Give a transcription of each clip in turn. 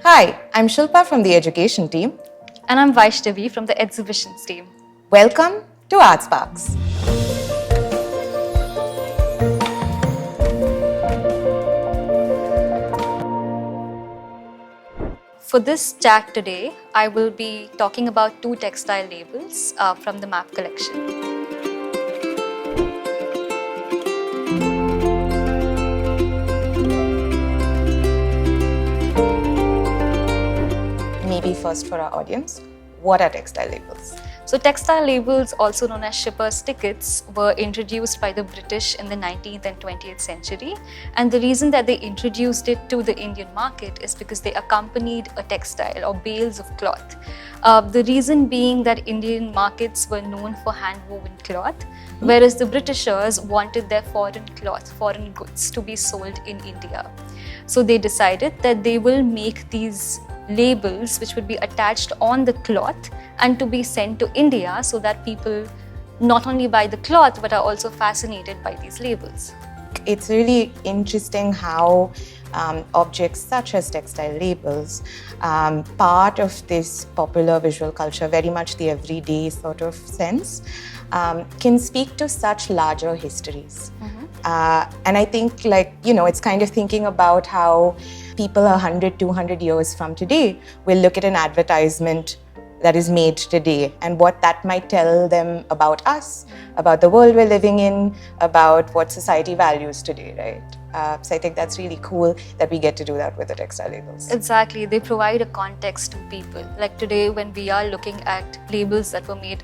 Hi, I'm Shilpa from the education team. And I'm Vaishnavi from the exhibitions team. Welcome to Arts Parks. For this chat today, I will be talking about two textile labels from the map collection. Maybe first for our audience, what are textile labels? So textile labels, also known as shippers' tickets, were introduced by the British in the 19th and 20th century. And the reason that they introduced it to the Indian market is because they accompanied a textile or bales of cloth. The reason being that Indian markets were known for hand-woven cloth, whereas the Britishers wanted their foreign cloth, foreign goods to be sold in India. So they decided that they will make these labels which would be attached on the cloth and to be sent to India so that people not only buy the cloth but are also fascinated by these labels. It's really interesting how objects such as textile labels, part of this popular visual culture, very much the everyday sort of sense, can speak to such larger histories. And I think it's kind of thinking about how people 100, 200 years from today will look at an advertisement that is made today and what that might tell them about us, about the world we're living in, about what society values today, right? So I think that's really cool that we get to do that with the textile labels. Exactly, they provide a context to people. Like today when we are looking at labels that were made,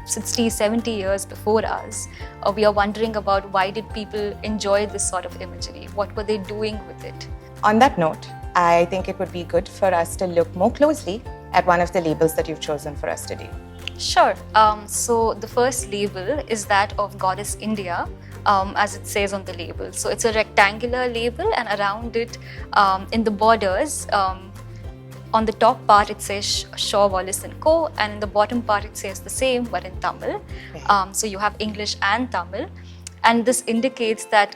60, 70 years before us, we are wondering about why did people enjoy this sort of imagery? What were they doing with it? On that note, I think it would be good for us to look more closely at one of the labels that you've chosen for us today. Sure. So the first label is that of Goddess India, as it says on the label. So it's a rectangular label, and around it, in the borders, on the top part it says Shaw, Wallace & Co. and in the bottom part it says the same but in Tamil. So you have English and Tamil. And this indicates that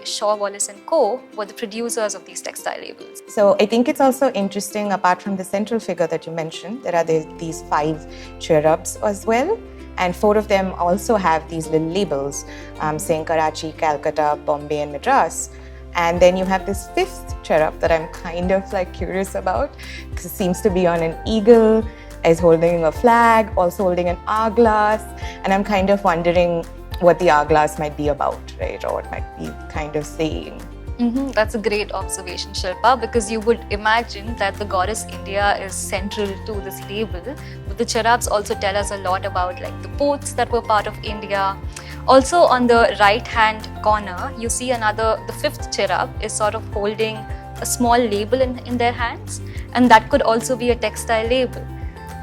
Shaw, Wallace & Co. were the producers of these textile labels. So I think it's also interesting, apart from the central figure that you mentioned, there are these 5 cherubs as well. And 4 of them also have these little labels saying Karachi, Calcutta, Bombay and Madras. And then you have this 5th cherub that I'm kind of curious about, because it seems to be on an eagle, is holding a flag, also holding an hourglass. And I'm kind of wondering what the hourglass might be about, right? Or what might be kind of saying. That's a great observation, Shilpa, because you would imagine that the Goddess India is central to this label. But the cherubs also tell us a lot about the ports that were part of India. Also on the right hand corner, you see the 5th cherub is sort of holding a small label in their hands, and that could also be a textile label.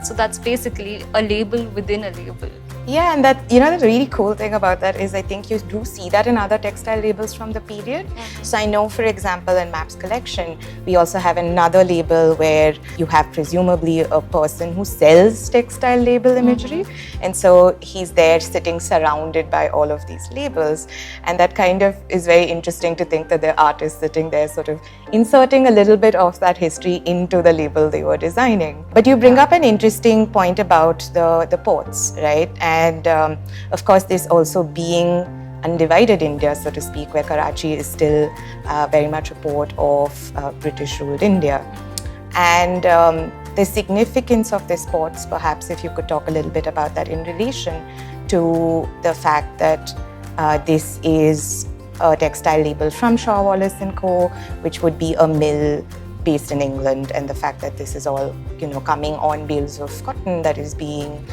So that's basically a label within a label. Yeah, and that, the really cool thing about that is I think you do see that in other textile labels from the period. So I know, for example, in Maps collection, we also have another label where you have presumably a person who sells textile label imagery. And so he's there sitting surrounded by all of these labels. And that kind of is very interesting to think that the artist sitting there sort of inserting a little bit of that history into the label they were designing. But you bring up an interesting point about the ports, right? And of course, this also being undivided India, so to speak, where Karachi is still very much a port of British-ruled India. And the significance of these ports, perhaps if you could talk a little bit about that in relation to the fact that this is a textile label from Shaw, Wallace & Co., which would be a mill based in England, and the fact that this is all coming on bales of cotton that is being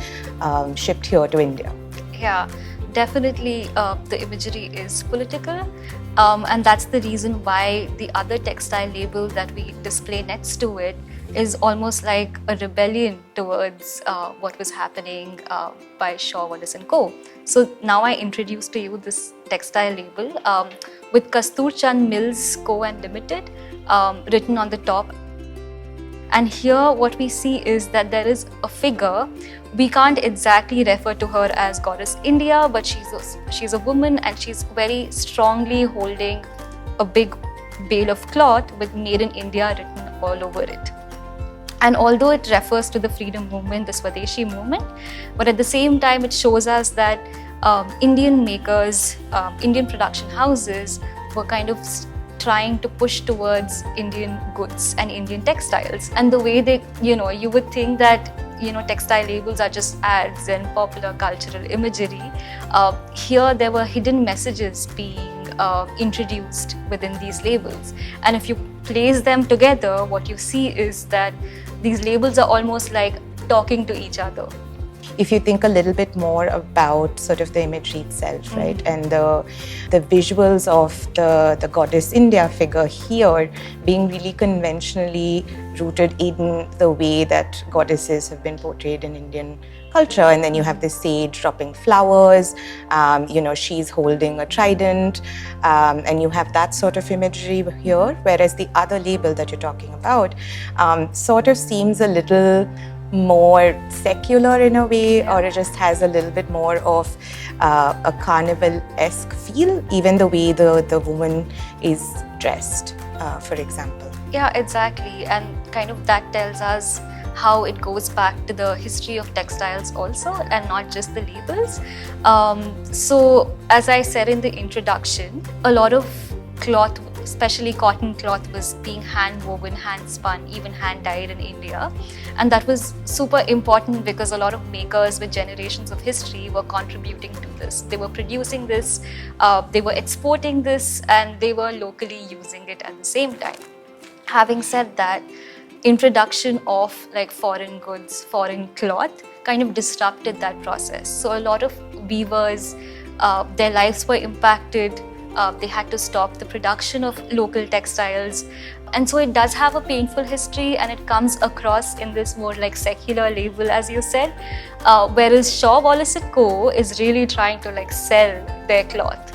shipped here to India. Yeah, definitely the imagery is political, and that's the reason why the other textile label that we display next to it is almost like a rebellion towards what was happening by Shaw, Wallace & Co. So now I introduce to you this textile label with Kastur Chand Mills Co. and Limited written on the top. And here what we see is that there is a figure. We can't exactly refer to her as Goddess India, but she's a woman, and she's very strongly holding a big bale of cloth with Made in India written all over it. And although it refers to the freedom movement, the Swadeshi movement, but at the same time it shows us that Indian makers, Indian production houses were kind of trying to push towards Indian goods and Indian textiles. And the way they, you would think that, textile labels are just ads and popular cultural imagery. Here there were hidden messages being introduced within these labels. And if you place them together, what you see is that these labels are almost like talking to each other. If you think a little bit more about sort of the imagery itself, right, and the visuals of the goddess India figure here being really conventionally rooted in the way that goddesses have been portrayed in Indian culture, and then you have the sage dropping flowers, she's holding a trident, and you have that sort of imagery here, whereas the other label that you're talking about sort of seems a little more secular in a way, or it just has a little bit more of a carnival-esque feel, even the way the woman is dressed, for example. Yeah, exactly. And kind of that tells us how it goes back to the history of textiles also, and not just the labels. So as I said in the introduction, a lot of cloth, especially cotton cloth, was being hand woven, hand spun, even hand dyed in India. And that was super important because a lot of makers with generations of history were contributing to this. They were producing this, they were exporting this, and they were locally using it at the same time. Having said that, introduction of like foreign goods, foreign cloth kind of disrupted that process. So a lot of weavers, their lives were impacted. They had to stop the production of local textiles. And so it does have a painful history, and it comes across in this more like secular label, as you said, whereas Shaw Wallace & Co. is really trying to like sell their cloth.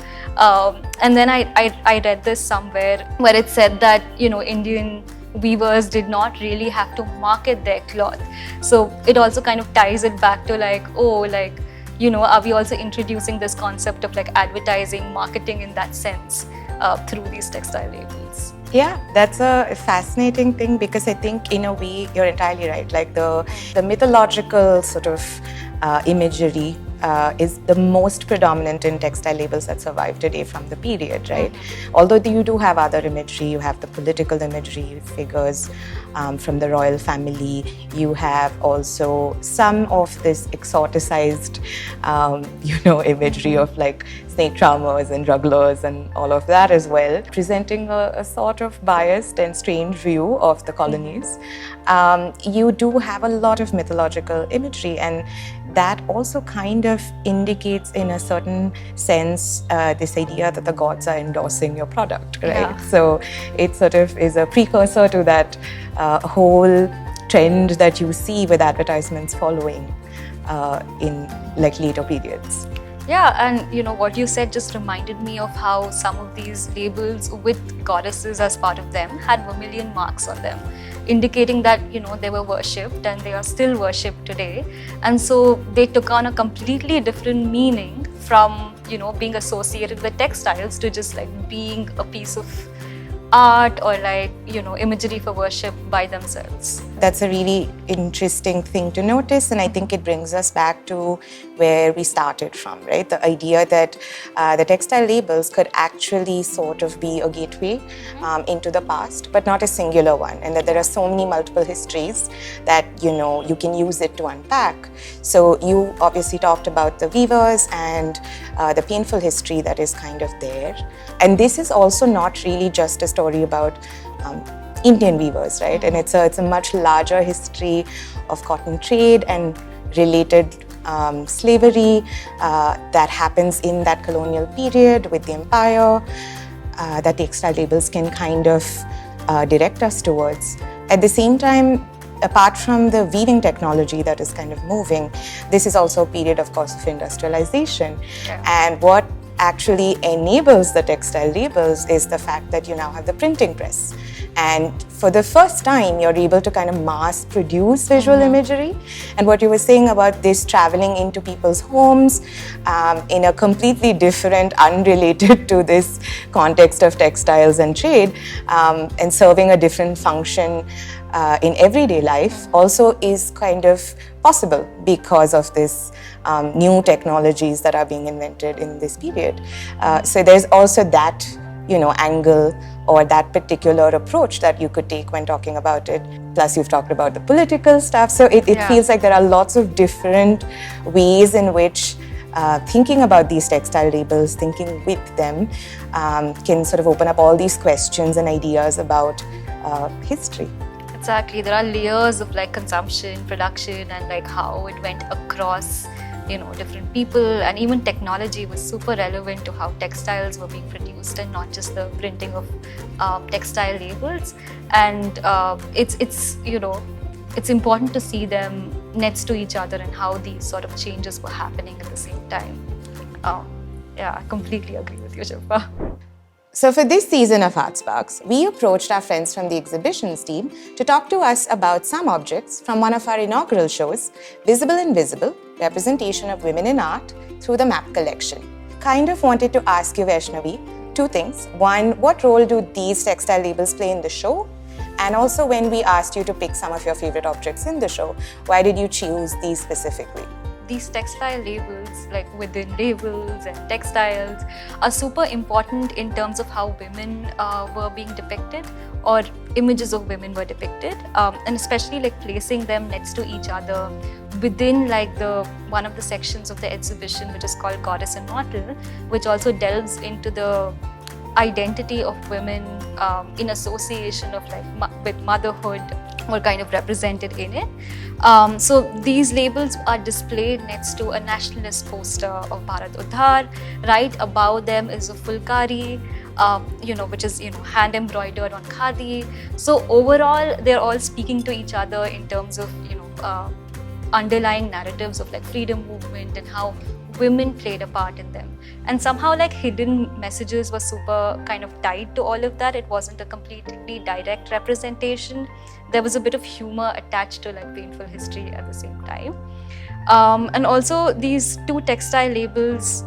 And then I read this somewhere where it said that, Indian weavers did not really have to market their cloth. So it also kind of ties it back to like, are we also introducing this concept of like advertising, marketing in that sense through these textile labels? Yeah, that's a fascinating thing, because I think in a way you're entirely right. Like the mythological sort of imagery is the most predominant in textile labels that survive today from the period, right? Although you do have other imagery, you have the political imagery, figures from the royal family. You have also some of this exoticized, imagery of like snake charmers and jugglers and all of that as well, presenting a sort of biased and strange view of the colonies. You do have a lot of mythological imagery, and that also kind of indicates in a certain sense this idea that the gods are endorsing your product, right? Yeah. So it sort of is a precursor to that whole trend that you see with advertisements following in like later periods. Yeah, and what you said just reminded me of how some of these labels with goddesses as part of them had vermilion marks on them, indicating that they were worshipped, and they are still worshipped today. And so they took on a completely different meaning from being associated with textiles to just like being a piece of art or like imagery for worship by themselves. That's a really interesting thing to notice, and I think it brings us back to where we started from, right? The idea that the textile labels could actually sort of be a gateway into the past, but not a singular one, and that there are so many multiple histories that you can use it to unpack. So you obviously talked about the weavers and the painful history that is kind of there, and this is also not really just a story about Indian weavers, right? And it's a much larger history of cotton trade and related slavery that happens in that colonial period with the empire that textile labels can kind of direct us towards. At the same time, apart from the weaving technology that is kind of moving, this is also a period, of course, of industrialization. Yeah. And what actually enables the textile labels is the fact that you now have the printing press, And for the first time, you're able to kind of mass produce visual imagery. And what you were saying about this traveling into people's homes in a completely different, unrelated to this context of textiles and trade, and serving a different function in everyday life also is kind of possible because of this new technologies that are being invented in this period. So there's also that, angle or that particular approach that you could take when talking about it. Plus, you've talked about the political stuff. So it feels like there are lots of different ways in which thinking about these textile labels, thinking with them, can sort of open up all these questions and ideas about history. Exactly. There are layers of like consumption, production, and like how it went across, different people, and even technology was super relevant to how textiles were being produced and not just the printing of textile labels. And it's important to see them next to each other and how these sort of changes were happening at the same time. I completely agree with you, Shilpa. So for this season of Art Sparks, we approached our friends from the exhibitions team to talk to us about some objects from one of our inaugural shows, Visible Invisible, Representation of Women in Art through the MAP collection. Kind of wanted to ask you, Vaishnavi, two things. One, what role do these textile labels play in the show? And also when we asked you to pick some of your favorite objects in the show, why did you choose these specifically? These textile labels, like within labels and textiles, are super important in terms of how women were being depicted, or images of women were depicted, and especially like placing them next to each other within like one of the sections of the exhibition, which is called Goddess and Mortal, which also delves into the identity of women in association of like with motherhood, were kind of represented in it. So these labels are displayed next to a nationalist poster of Bharat Udhar. Right above them is a fulkari, which is hand embroidered on khadi. So overall, they're all speaking to each other in terms of underlying narratives of like freedom movement and how women played a part in them. And somehow like hidden messages were super kind of tied to all of that. It wasn't a completely direct representation. There was a bit of humor attached to like painful history at the same time. And also these two textile labels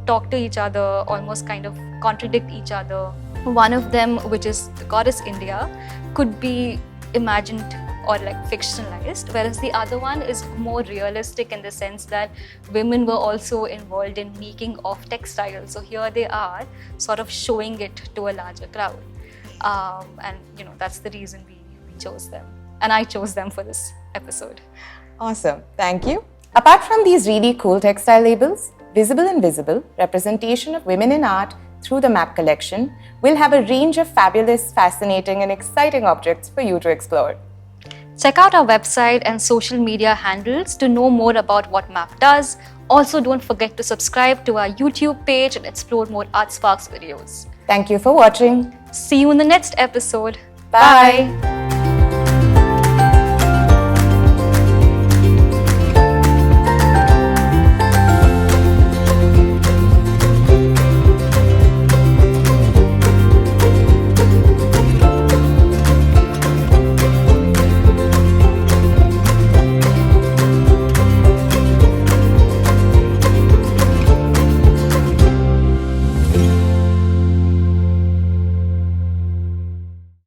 talk to each other, almost kind of contradict each other. One of them, which is the goddess India, could be imagined or like fictionalized, whereas the other one is more realistic in the sense that women were also involved in making of textiles. So here they are sort of showing it to a larger crowd. And that's the reason we chose them. And I chose them for this episode. Awesome, thank you. Apart from these really cool textile labels, Visible Invisible, Representation of Women in Art through the MAP collection, will have a range of fabulous, fascinating and exciting objects for you to explore. Check out our website and social media handles to know more about what MAP does. Also, don't forget to subscribe to our YouTube page and explore more Art Sparks videos. Thank you for watching. See you in the next episode. Bye.